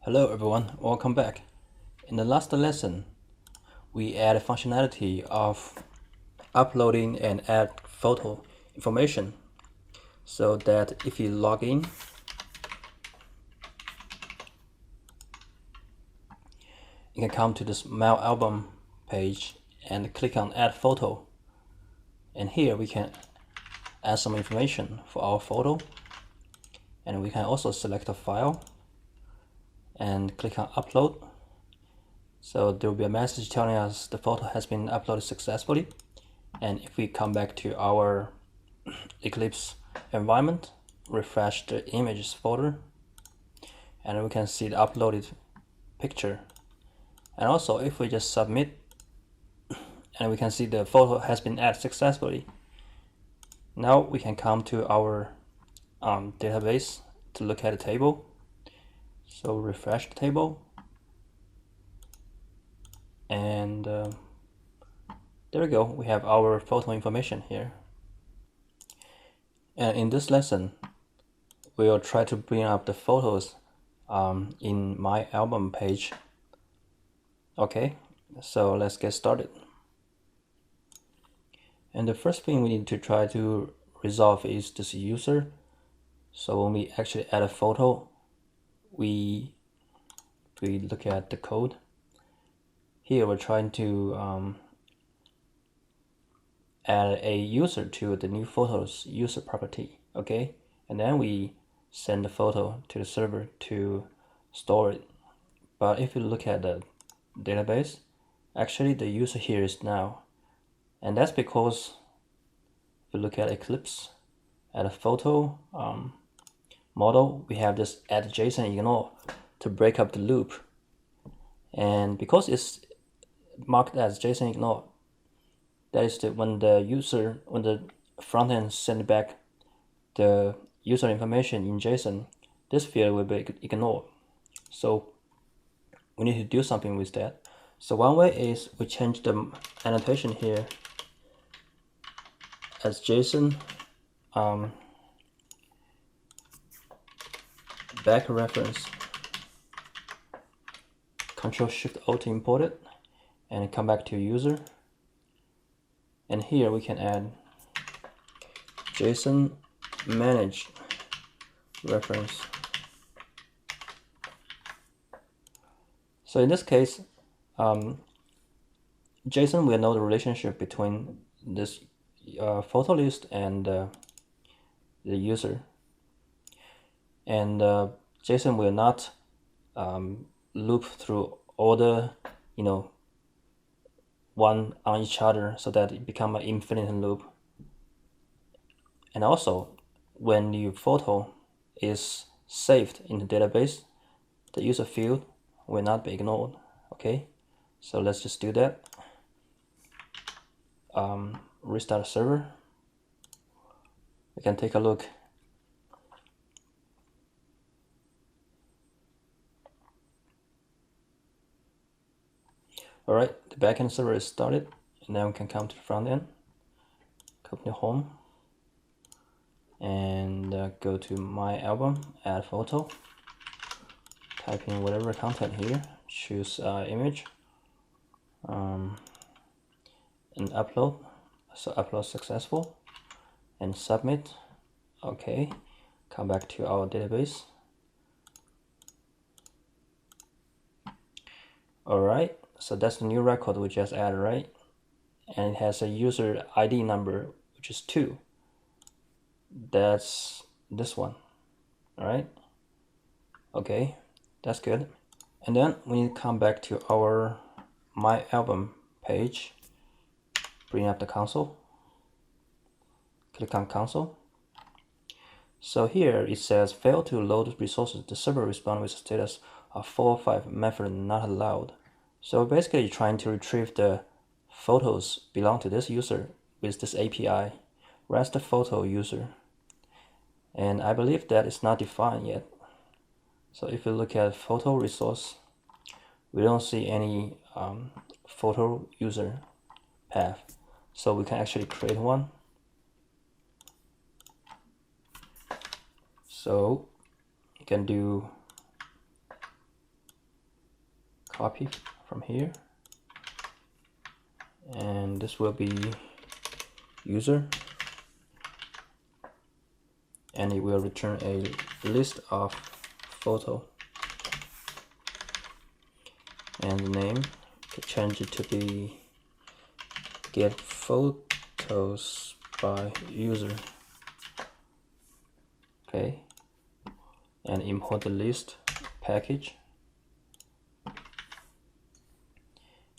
Hello everyone, welcome back. In the last lesson, we added functionality of uploading and add photo information so that if you log in, you can come to this mail album page and click on add photo. And here we can add some information for our photo, and we can also select a file and click on upload. So there will be a message telling us the photo has been uploaded successfully. And if we come back to our Eclipse environment, refresh the images folder, and we can see the uploaded picture. And also if we just submit, and we can see the photo has been added successfully. Now we can come to our database to look at the table. So refresh the table, and there we go, we have our photo information here. And in this lesson, we'll try to bring up the photos in my album page. Okay, so let's get started. And the first thing we need to try to resolve is this user. So when we actually add a photo, we look at the code. Here we're trying to add a user to the new photos user property. Okay, and then we send the photo to the server to store it. But if you look at the database, actually the user here is now, and that's because if you look at Eclipse, at a photo model, we have this add JSON ignore to break up the loop. And because it's marked as JSON ignore, that is when the front end send back the user information in JSON, this field will be ignored. So we need to do something with that. So one way is we change the annotation here as JSON back reference, Ctrl+Shift+O to import it, and come back to user. And here we can add JSON manage reference. So in this case, JSON will know the relationship between this photo list and the user, and JSON will not loop through all the one on each other so that it become an infinite loop. And also when your photo is saved in the database, the user field will not be ignored. Okay, so let's just do that. Restart the server. We can take a look. Alright, the backend server is started, and now we can come to the front end, company home, and go to my album, add photo, type in whatever content here, choose image, and upload. So upload successful, and submit. Okay, come back to our database. Alright, so that's the new record we just added, right? And it has a user ID number, which is 2. That's this one. Alright, okay, that's good. And then we need to come back to our my album page, bring up the console, click on console. So here it says fail to load resources. The server respond with a status of 405 method not allowed. So basically you're trying to retrieve the photos belong to this user with this API, rest the photo user. And I believe that is not defined yet. So if you look at photo resource, we don't see any photo user path. So we can actually create one. So you can do copy from here, and this will be user, and it will return a list of photo, and the name to change it to be get photos by user. Okay, and import the list package,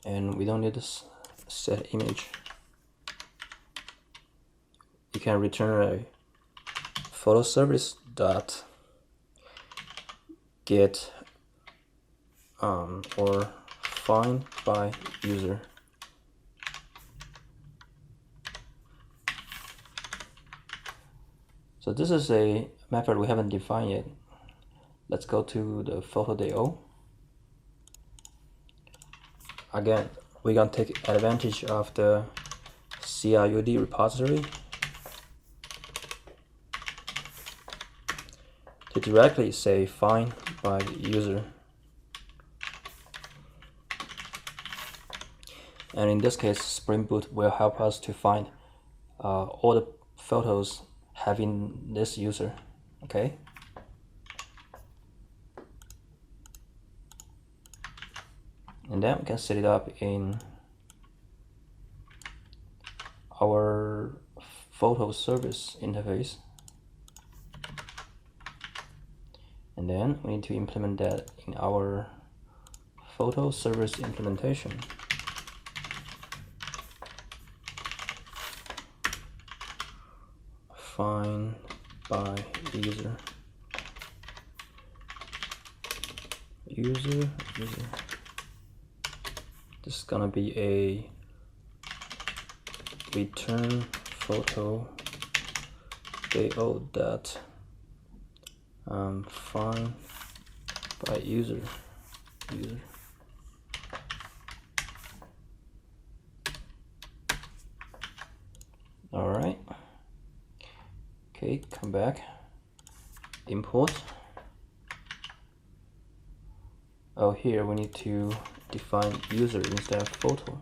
and we don't need to set image. You can return a photo service dot get or find by user. So this is a method we haven't defined yet. Let's go to the photo.do. Again, we're gonna take advantage of the CRUD repository to directly say find by user. And in this case, Spring Boot will help us to find all the photos having this user. Okay. And then we can set it up in our photo service interface. And then we need to implement that in our photo service implementation. Find by user. User. This is gonna be a return photo dot find by user. All right. Okay, come back. Import. Oh, here we need to define user instead of photo.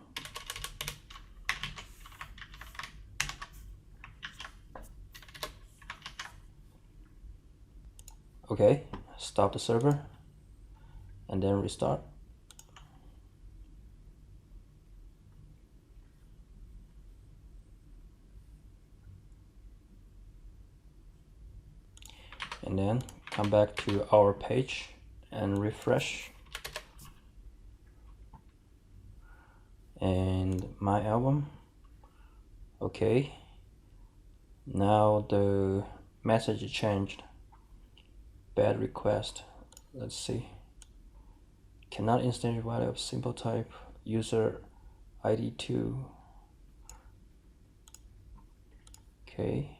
Okay, stop the server and then restart. And then come back to our page and refresh. And my album. Okay, now the message changed. Bad request. Let's see. Cannot instantiate value of simple type user ID 2. Okay.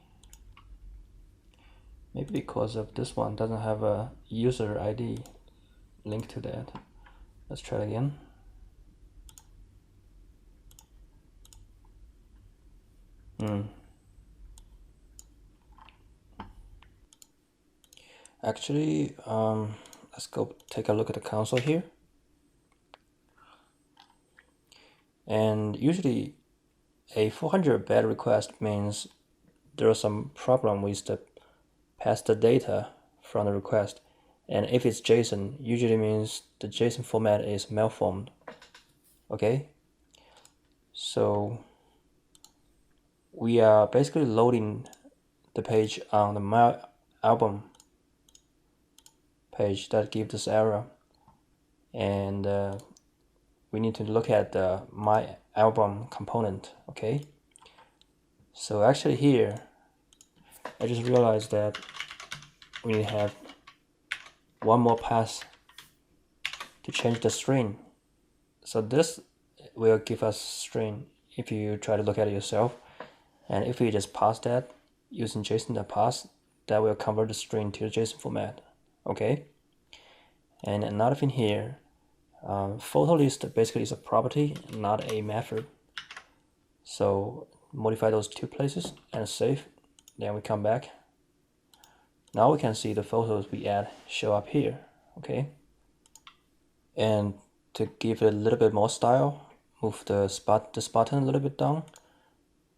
Maybe because of this one doesn't have a user ID linked to that. Let's try it again. Actually, let's go take a look at the console here. And usually a 400 bad request means there's some problem with the pass the data from the request. And if it's JSON, usually means the JSON format is malformed. Okay, so we are basically loading the page on the My Album page that gives this error, and we need to look at the My Album component. Okay, so actually here I just realized that we need to have one more pass to change the string. So this will give us string if you try to look at it yourself, and if we just pass that using JSON.pass, that will convert the string to the JSON format. Okay, and another thing here, photo list basically is a property, not a method. So modify those two places and save. Then we come back. Now we can see the photos we add show up here. Okay, and to give it a little bit more style, move this button a little bit down.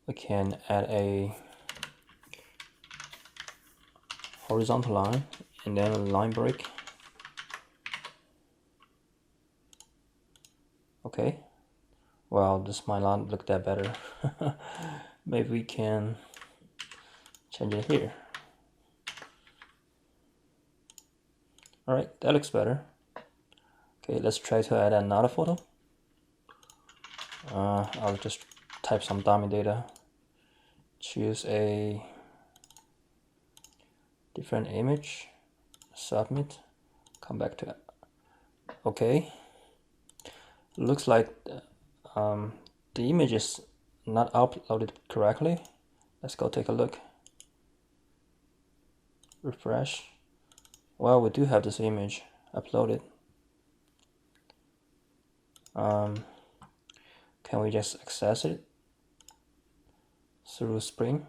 We can add a horizontal line and then a line break. Okay, well, this might not look that better. Maybe we can change it here. Alright, that looks better. Okay, let's try to add another photo. I'll just type some dummy data. Choose a different image, submit, come back to it. Okay, looks like the image is not uploaded correctly. Let's go take a look. Refresh. Well, we do have this image uploaded. Can we just access it through Spring?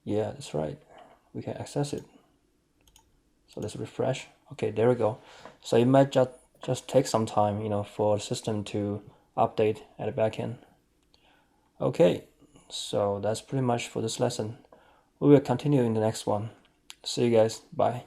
Yeah, that's right. We can access it. So let's refresh. Okay, there we go. So it might just take some time, you know, for the system to update at the back end. Okay, so that's pretty much for this lesson. We will continue in the next one. See you guys. Bye.